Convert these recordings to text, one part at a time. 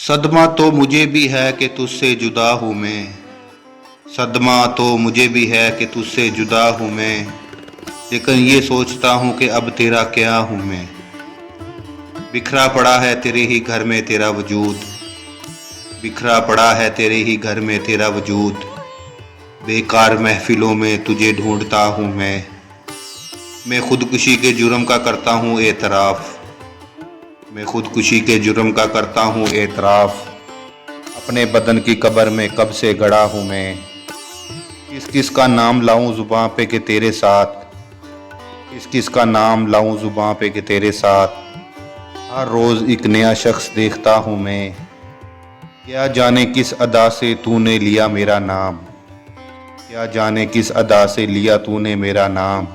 सदमा तो मुझे भी है कि तुझसे जुदा हूँ मैं। सदमा तो मुझे भी है कि तुझसे जुदा हूँ मैं, लेकिन ये सोचता हूँ कि अब तेरा क्या हूँ मैं। बिखरा पड़ा है तेरे ही घर में तेरा वजूद, बिखरा पड़ा है तेरे ही घर में तेरा वजूद। बेकार महफिलों में तुझे ढूंढता हूँ मैं खुदकुशी के जुर्म का करता हूँ एतराफ़। मैं खुदकुशी के जुर्म का करता हूँ एतराफ़। अपने बदन की कब्र में कब से गड़ा हूँ मैं। किस किस का नाम लाऊं ज़ुबां पे कि तेरे साथ, किस किस का नाम लाऊं ज़ुबां पे कि तेरे साथ। हर रोज़ एक नया शख्स देखता हूँ मैं, क्या जाने किस अदा से तूने लिया मेरा नाम। क्या जाने किस अदा से लिया तूने मेरा नाम।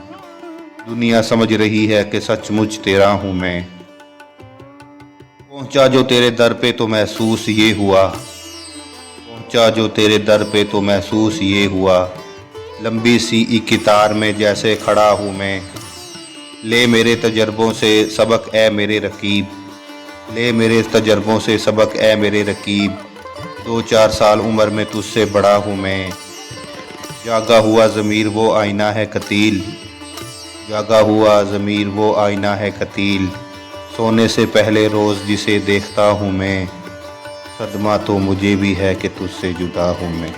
दुनिया समझ रही है कि सचमुच तेरा हूँ मैं। पहुँचा जो तेरे दर पे तो महसूस ये हुआ, पहुँचा जो तेरे दर पे तो महसूस ये हुआ। लंबी सी एक कतार में जैसे खड़ा हूँ मैं। ले मेरे तजर्बों से सबक ए मेरे रकीब, ले मेरे तजर्बों से सबक ए मेरे रकीब। 2-4 साल उम्र में तुझसे बड़ा हूँ मैं। जागा हुआ ज़मीर वो आईना है कतील, जागा हुआ ज़मीर वो आईना है कतील। सोने से पहले रोज़ जिसे देखता हूँ मैं, सदमा तो मुझे भी है कि तुझसे जुदा हूँ मैं।